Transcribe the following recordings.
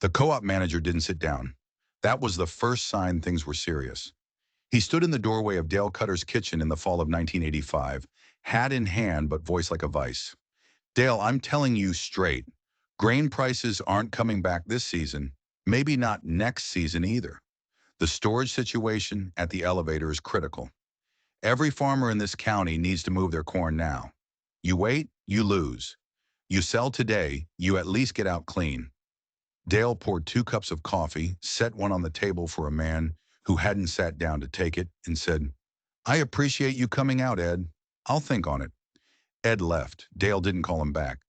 The co-op manager didn't sit down. That was the first sign things were serious. He stood in the doorway of Dale Cutter's kitchen in the fall of 1985, hat in hand but voice like a vice. Dale, I'm telling you straight, grain prices aren't coming back this season, maybe not next season either. The storage situation at the elevator is critical. Every farmer in this county needs to move their corn now. You wait, you lose. You sell today, you at least get out clean. Dale poured 2 cups of coffee, set one on the table for a man who hadn't sat down to take it, and said, I appreciate you coming out, Ed. I'll think on it. Ed left. Dale didn't call him back.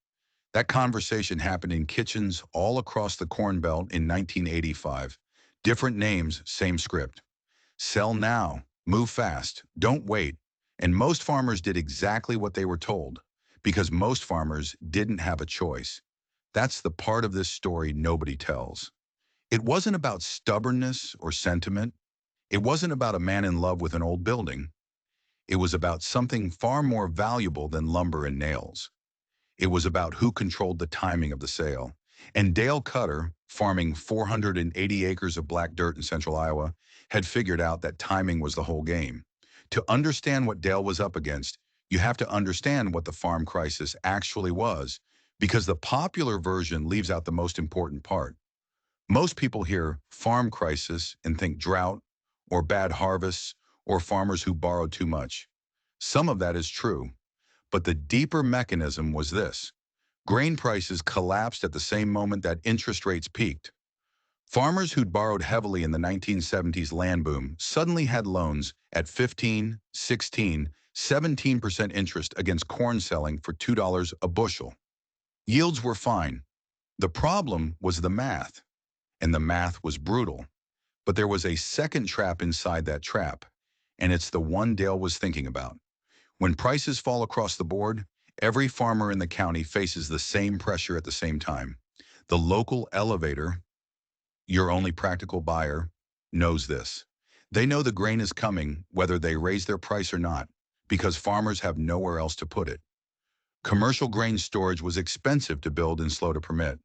That conversation happened in kitchens all across the Corn Belt in 1985. Different names, same script. Sell now, move fast, don't wait. And most farmers did exactly what they were told, because most farmers didn't have a choice. That's the part of this story nobody tells. It wasn't about stubbornness or sentiment. It wasn't about a man in love with an old building. It was about something far more valuable than lumber and nails. It was about who controlled the timing of the sale. And Dale Cutter, farming 480 acres of black dirt in central Iowa, had figured out that timing was the whole game. To understand what Dale was up against, you have to understand what the farm crisis actually was, because the popular version leaves out the most important part. Most people hear farm crisis and think drought, or bad harvests, or farmers who borrowed too much. Some of that is true, but the deeper mechanism was this. Grain prices collapsed at the same moment that interest rates peaked. Farmers who'd borrowed heavily in the 1970s land boom suddenly had loans at 15, 16, 17% interest against corn selling for $2 a bushel. Yields were fine. The problem was the math, and the math was brutal. But there was a second trap inside that trap, and it's the one Dale was thinking about. When prices fall across the board, every farmer in the county faces the same pressure at the same time. The local elevator, your only practical buyer, knows this. They know the grain is coming whether they raise their price or not, because farmers have nowhere else to put it. Commercial grain storage was expensive to build and slow to permit.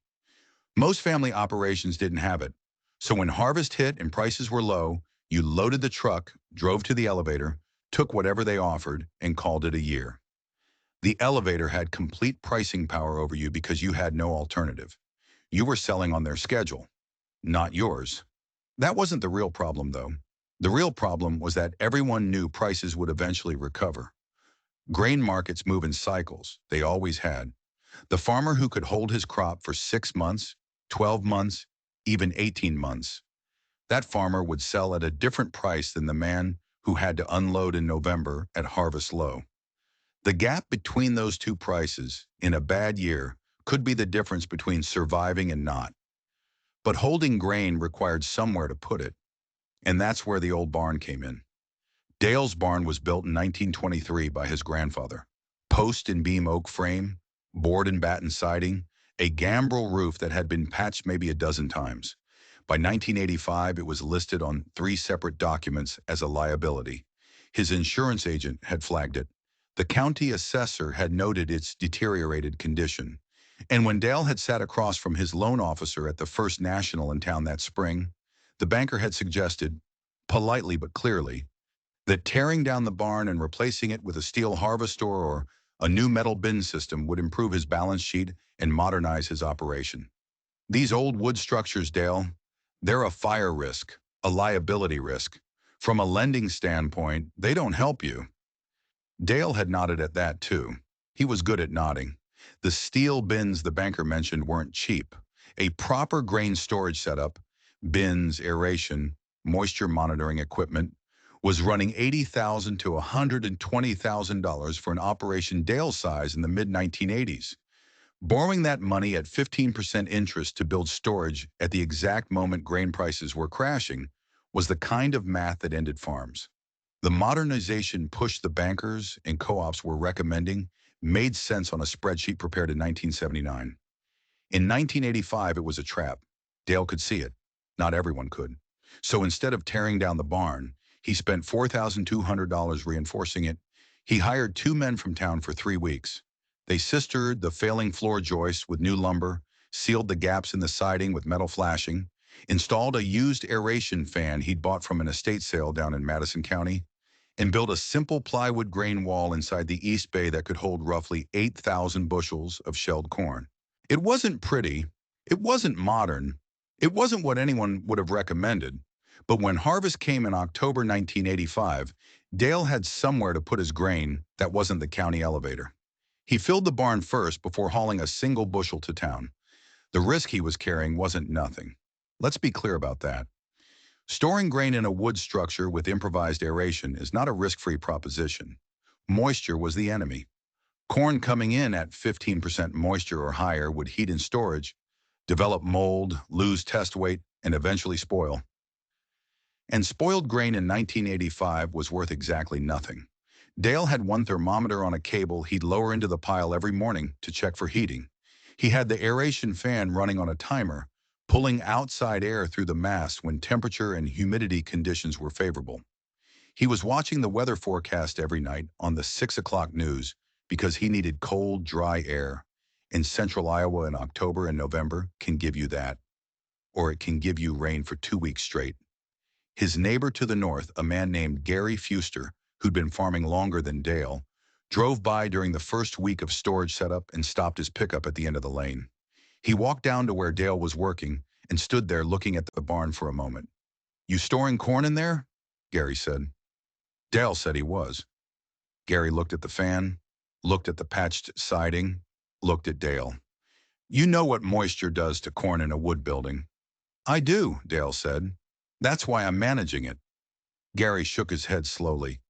Most family operations didn't have it. So when harvest hit and prices were low, you loaded the truck, drove to the elevator, took whatever they offered, and called it a year. The elevator had complete pricing power over you because you had no alternative. You were selling on their schedule, not yours. That wasn't the real problem, though. The real problem was that everyone knew prices would eventually recover. Grain markets move in cycles. They always had. The farmer who could hold his crop for 6 months, 12 months, even 18 months, that farmer would sell at a different price than the man who had to unload in November at harvest low. The gap between those two prices in a bad year could be the difference between surviving and not. But holding grain required somewhere to put it, and that's where the old barn came in. Dale's barn was built in 1923 by his grandfather. Post and beam oak frame, board and batten siding, a gambrel roof that had been patched maybe a dozen times. By 1985, it was listed on 3 separate documents as a liability. His insurance agent had flagged it. The county assessor had noted its deteriorated condition. And when Dale had sat across from his loan officer at the First National in town that spring, the banker had suggested, politely but clearly, that tearing down the barn and replacing it with a steel harvester or a new metal bin system would improve his balance sheet and modernize his operation. These old wood structures, Dale, they're a fire risk, a liability risk. From a lending standpoint, they don't help you. Dale had nodded at that too. He was good at nodding. The steel bins the banker mentioned weren't cheap. A proper grain storage setup, bins, aeration, moisture monitoring equipment, was running $80,000 to $120,000 for an operation Dale's size in the mid-1980s. Borrowing that money at 15% interest to build storage at the exact moment grain prices were crashing was the kind of math that ended farms. The modernization push the bankers and co-ops were recommending made sense on a spreadsheet prepared in 1979. In 1985, it was a trap. Dale could see it. Not everyone could. So instead of tearing down the barn, he spent $4,200 reinforcing it. He hired 2 men from town for 3 weeks. They sistered the failing floor joists with new lumber, sealed the gaps in the siding with metal flashing, installed a used aeration fan he'd bought from an estate sale down in Madison County, and built a simple plywood grain wall inside the east bay that could hold roughly 8,000 bushels of shelled corn. It wasn't pretty, it wasn't modern, it wasn't what anyone would have recommended, but when harvest came in October 1985, Dale had somewhere to put his grain that wasn't the county elevator. He filled the barn first before hauling a single bushel to town. The risk he was carrying wasn't nothing. Let's be clear about that. Storing grain in a wood structure with improvised aeration is not a risk-free proposition. Moisture was the enemy. Corn coming in at 15% moisture or higher would heat in storage, develop mold, lose test weight, and eventually spoil. And spoiled grain in 1985 was worth exactly nothing. Dale had one thermometer on a cable he'd lower into the pile every morning to check for heating. He had the aeration fan running on a timer, pulling outside air through the mass when temperature and humidity conditions were favorable. He was watching the weather forecast every night on the 6 o'clock news because he needed cold, dry air. In central Iowa in October and November can give you that, or it can give you rain for 2 weeks straight. His neighbor to the north, a man named Gary Fuster, who'd been farming longer than Dale, drove by during the first week of storage setup and stopped his pickup at the end of the lane. He walked down to where Dale was working and stood there looking at the barn for a moment. "You storing corn in there?" Gary said. Dale said he was. Gary looked at the fan, looked at the patched siding, looked at Dale. "You know what moisture does to corn in a wood building." "I do," Dale said. "That's why I'm managing it." Gary shook his head slowly.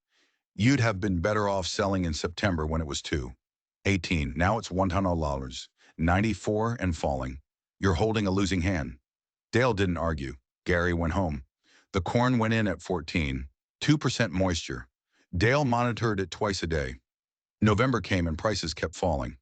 "You'd have been better off selling in September when it was $2.18. Now it's $110, 94 and falling. You're holding a losing hand." Dale didn't argue. Gary went home. The corn went in at 14, 2% moisture. Dale monitored it twice a day. November came and prices kept falling.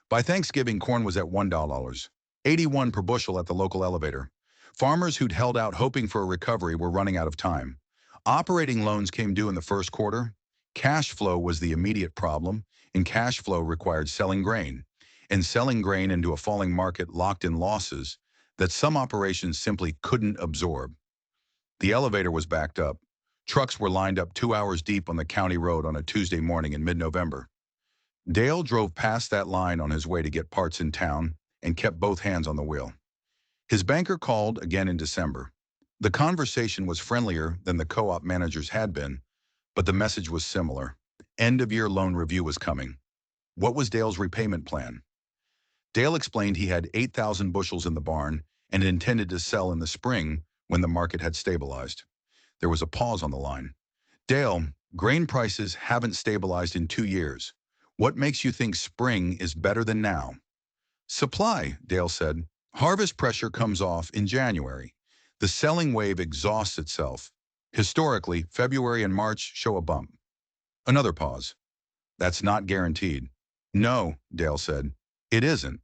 By Thanksgiving, corn was at $1.81 per bushel at the local elevator. Farmers who'd held out hoping for a recovery were running out of time. Operating loans came due in the first quarter. Cash flow was the immediate problem, and cash flow required selling grain. And selling grain into a falling market locked in losses that some operations simply couldn't absorb. The elevator was backed up. Trucks were lined up 2 hours deep on the county road on a Tuesday morning in mid-November. Dale drove past that line on his way to get parts in town and kept both hands on the wheel. His banker called again in December. The conversation was friendlier than the co-op managers had been, but the message was similar. End-of-year loan review was coming. What was Dale's repayment plan? Dale explained he had 8,000 bushels in the barn and intended to sell in the spring when the market had stabilized. There was a pause on the line. "Dale, grain prices haven't stabilized in 2 years. What makes you think spring is better than now?" "Supply," Dale said. "Harvest pressure comes off in January. The selling wave exhausts itself. Historically, February and March show a bump." Another pause. "That's not guaranteed." "No," Dale said, "it isn't."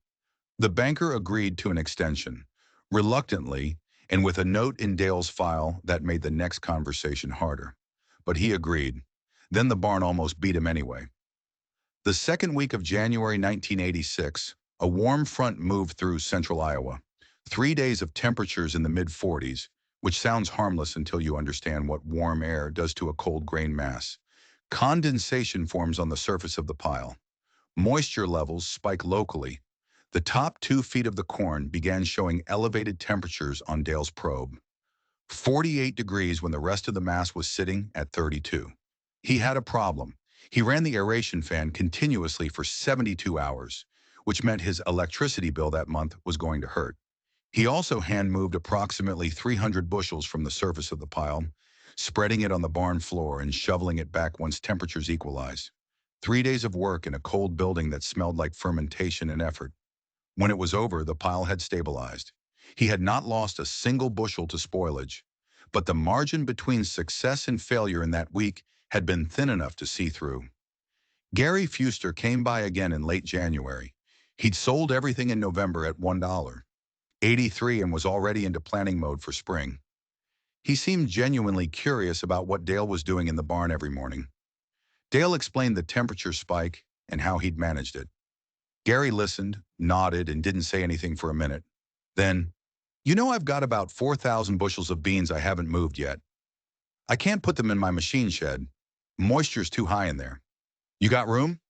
The banker agreed to an extension, reluctantly, and with a note in Dale's file that made the next conversation harder. But he agreed. Then the barn almost beat him anyway. The second week of January 1986, a warm front moved through central Iowa. 3 days of temperatures in the mid-40s, which sounds harmless until you understand what warm air does to a cold grain mass. Condensation forms on the surface of the pile. Moisture levels spike locally. The top 2 feet of the corn began showing elevated temperatures on Dale's probe. 48 degrees when the rest of the mass was sitting at 32. He had a problem. He ran the aeration fan continuously for 72 hours, which meant his electricity bill that month was going to hurt. He also hand-moved approximately 300 bushels from the surface of the pile, spreading it on the barn floor and shoveling it back once temperatures equalized. 3 days of work in a cold building that smelled like fermentation and effort. When it was over, the pile had stabilized. He had not lost a single bushel to spoilage, but the margin between success and failure in that week had been thin enough to see through. Gary Fuster came by again in late January. He'd sold everything in November at $1.83 and was already into planning mode for spring. He seemed genuinely curious about what Dale was doing in the barn every morning. Dale explained the temperature spike and how he'd managed it. Gary listened, nodded, and didn't say anything for a minute. Then, I've got about 4,000 bushels of beans I haven't moved yet. I can't put them in my machine shed. Moisture's too high in there. You got room?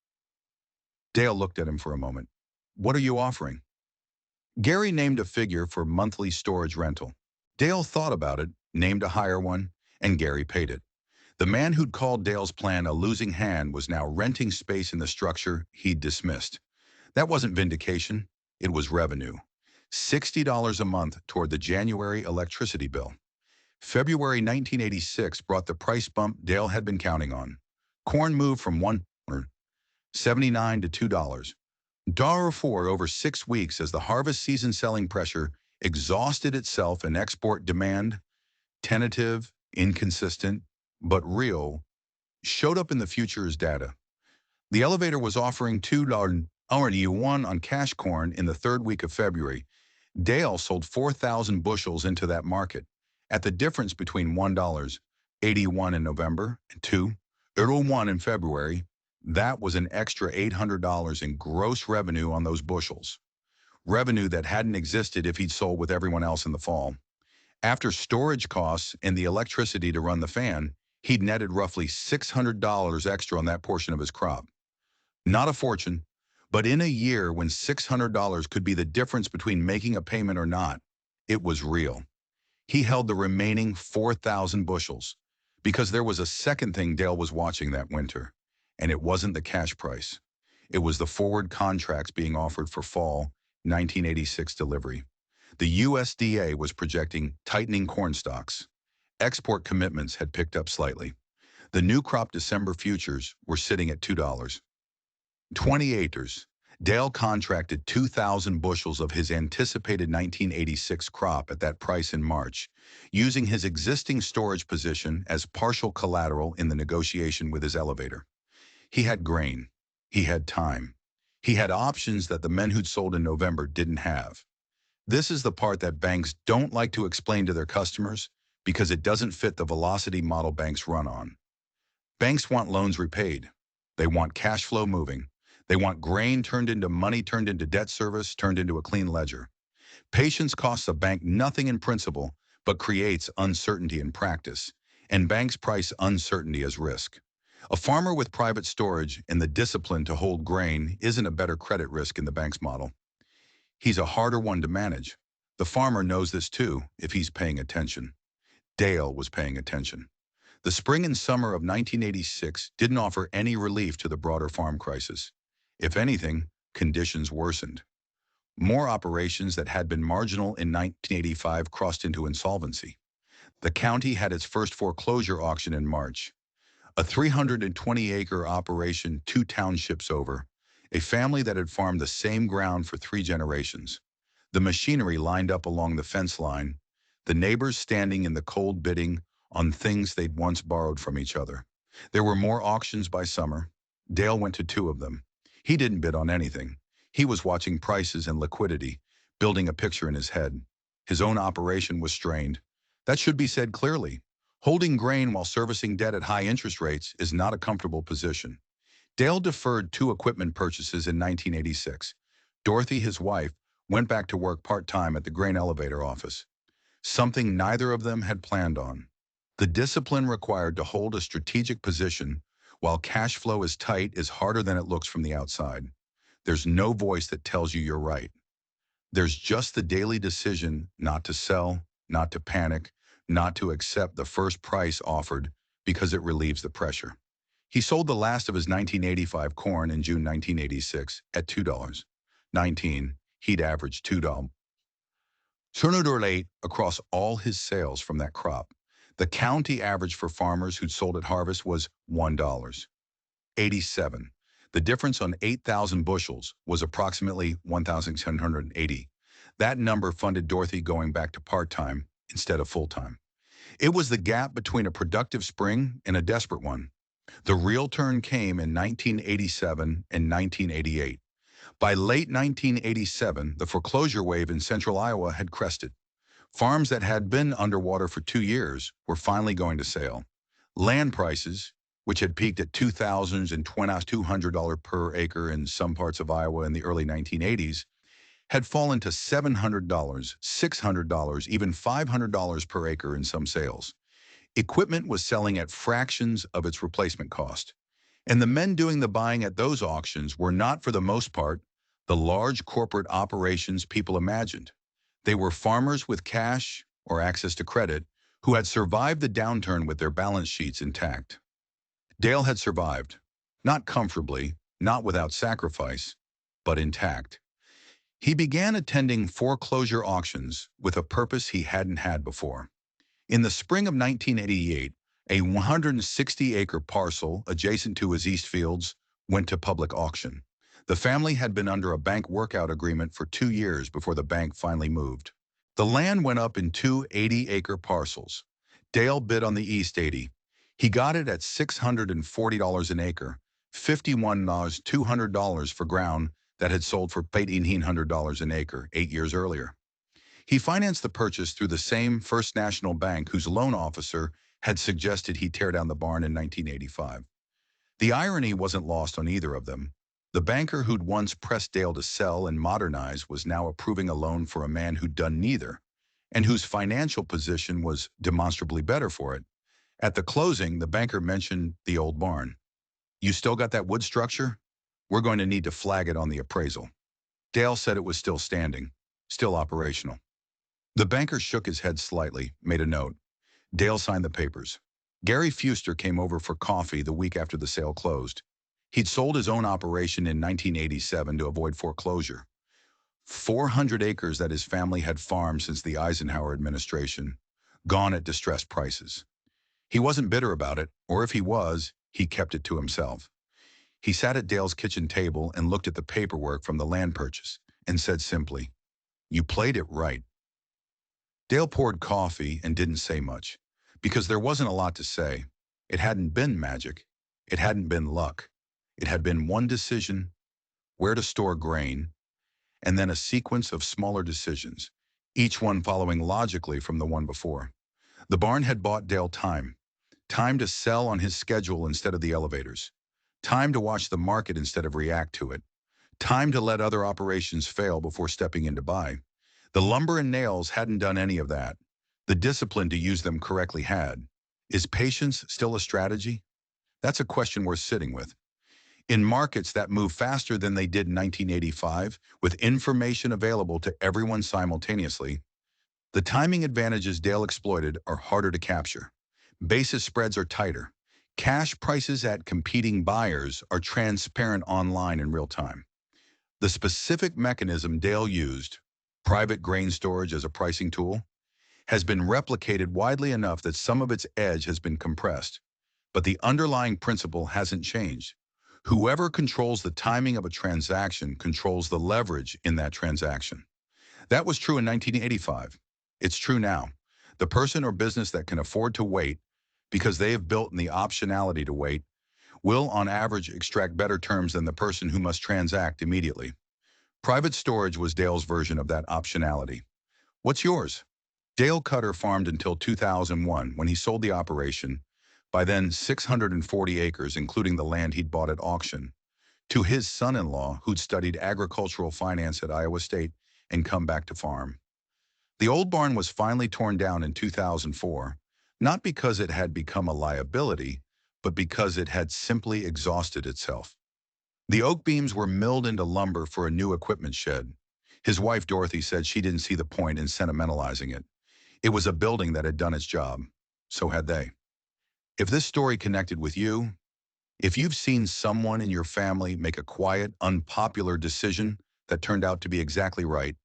Dale looked at him for a moment. What are you offering? Gary named a figure for monthly storage rental. Dale thought about it, named a higher one, and Gary paid it. The man who'd called Dale's plan a losing hand was now renting space in the structure he'd dismissed. That wasn't vindication, it was revenue. $60 a month toward the January electricity bill. February 1986 brought the price bump Dale had been counting on. Corn moved from $1.79 to $2. $1.04 over 6 weeks as the harvest season selling pressure exhausted itself and export demand, tentative, inconsistent, but real, showed up in the futures data. The elevator was offering $2.01 on cash corn in the third week of February. Dale sold 4,000 bushels into that market at the difference between $1.81 in November and $2.01 in February. That was an extra $800 in gross revenue on those bushels. Revenue that hadn't existed if he'd sold with everyone else in the fall. After storage costs and the electricity to run the fan, he'd netted roughly $600 extra on that portion of his crop. Not a fortune, but in a year when $600 could be the difference between making a payment or not, it was real. He held the remaining 4,000 bushels because there was a second thing Dale was watching that winter, and it wasn't the cash price. It was the forward contracts being offered for fall 1986 delivery. The USDA was projecting tightening corn stocks. Export commitments had picked up slightly. The new crop December futures were sitting at $2. 20 acres. Dale contracted 2,000 bushels of his anticipated 1986 crop at that price in March, using his existing storage position as partial collateral in the negotiation with his elevator. He had grain. He had time. He had options that the men who'd sold in November didn't have. This is the part that banks don't like to explain to their customers because it doesn't fit the velocity model banks run on. Banks want loans repaid. They want cash flow moving. They want grain turned into money, turned into debt service, turned into a clean ledger. Patience costs a bank nothing in principle, but creates uncertainty in practice, and banks price uncertainty as risk. A farmer with private storage and the discipline to hold grain isn't a better credit risk in the bank's model. He's a harder one to manage. The farmer knows this too, if he's paying attention. Dale was paying attention. The spring and summer of 1986 didn't offer any relief to the broader farm crisis. If anything, conditions worsened. More operations that had been marginal in 1985 crossed into insolvency. The county had its first foreclosure auction in March. A 320-acre operation 2 townships over, a family that had farmed the same ground for 3 generations. The machinery lined up along the fence line, the neighbors standing in the cold bidding on things they'd once borrowed from each other. There were more auctions by summer. Dale went to 2 of them. He didn't bid on anything. He was watching prices and liquidity, building a picture in his head. His own operation was strained. That should be said clearly. Holding grain while servicing debt at high interest rates is not a comfortable position. Dale deferred 2 equipment purchases in 1986. Dorothy, his wife, went back to work part-time at the grain elevator office. Something neither of them had planned on. The discipline required to hold a strategic position while cash flow is tight is harder than it looks from the outside. There's no voice that tells you you're right. There's just the daily decision not to sell, not to panic, not to accept the first price offered because it relieves the pressure. He sold the last of his 1985 corn in June 1986 at $2.19. He'd averaged $2. $2.08 across all his sales from that crop. The county average for farmers who'd sold at harvest was $1.87. The difference on 8,000 bushels was approximately $1,780. That number funded Dorothy going back to part-time instead of full-time. It was the gap between a productive spring and a desperate one. The real turn came in 1987 and 1988. By late 1987, the foreclosure wave in central Iowa had crested. Farms that had been underwater for 2 years were finally going to sale. Land prices, which had peaked at $2,000 and $2,200 per acre in some parts of Iowa in the early 1980s, had fallen to $700, $600, even $500 per acre in some sales. Equipment was selling at fractions of its replacement cost. And the men doing the buying at those auctions were not, for the most part, the large corporate operations people imagined. They were farmers with cash or access to credit who had survived the downturn with their balance sheets intact. Dale had survived, not comfortably, not without sacrifice, but intact. He began attending foreclosure auctions with a purpose he hadn't had before. In the spring of 1988, a 160-acre parcel adjacent to his east fields went to public auction. The family had been under a bank workout agreement for 2 years before the bank finally moved. The land went up in two 80-acre parcels. Dale bid on the east 80. He got it at $640 an acre, $51,200 for ground that had sold for $1,800 an acre 8 years earlier. He financed the purchase through the same First National Bank whose loan officer had suggested he tear down the barn in 1985. The irony wasn't lost on either of them. The banker who'd once pressed Dale to sell and modernize was now approving a loan for a man who'd done neither, and whose financial position was demonstrably better for it. At the closing, the banker mentioned the old barn. "You still got that wood structure? We're going to need to flag it on the appraisal." Dale said it was still standing, still operational. The banker shook his head slightly, made a note. Dale signed the papers. Gary Fuster came over for coffee the week after the sale closed. He'd sold his own operation in 1987 to avoid foreclosure. 400 acres that his family had farmed since the Eisenhower administration, gone at distressed prices. He wasn't bitter about it, or if he was, he kept it to himself. He sat at Dale's kitchen table and looked at the paperwork from the land purchase and said simply, "You played it right." Dale poured coffee and didn't say much, because there wasn't a lot to say. It hadn't been magic. It hadn't been luck. It had been one decision, where to store grain, and then a sequence of smaller decisions, each one following logically from the one before. The barn had bought Dale time. Time to sell on his schedule instead of the elevators. Time to watch the market instead of react to it. Time to let other operations fail before stepping in to buy. The lumber and nails hadn't done any of that. The discipline to use them correctly had. Is patience still a strategy? That's a question worth sitting with. In markets that move faster than they did in 1985, with information available to everyone simultaneously, the timing advantages Dale exploited are harder to capture. Basis spreads are tighter. Cash prices at competing buyers are transparent online in real time. The specific mechanism Dale used, private grain storage as a pricing tool, has been replicated widely enough that some of its edge has been compressed, but the underlying principle hasn't changed. Whoever controls the timing of a transaction controls the leverage in that transaction. That was true in 1985. It's true now. The person or business that can afford to wait, because they have built in the optionality to wait, will on average extract better terms than the person who must transact immediately. Private storage was Dale's version of that optionality. What's yours? Dale Cutter farmed until 2001 when he sold the operation, by then 640 acres including the land he'd bought at auction, to his son-in-law who'd studied agricultural finance at Iowa State and come back to farm. The old barn was finally torn down in 2004, not because it had become a liability, but because it had simply exhausted itself. The oak beams were milled into lumber for a new equipment shed. His wife Dorothy said she didn't see the point in sentimentalizing it. It was a building that had done its job. So had they. If this story connected with you, if you've seen someone in your family make a quiet, unpopular decision that turned out to be exactly right,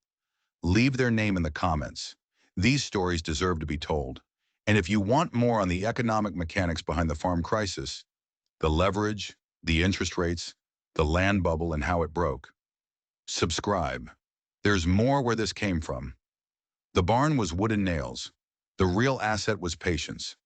leave their name in the comments. These stories deserve to be told. And if you want more on the economic mechanics behind the farm crisis, the leverage, the interest rates, the land bubble and how it broke, subscribe. There's more where this came from. The barn was wood and nails. The real asset was patience.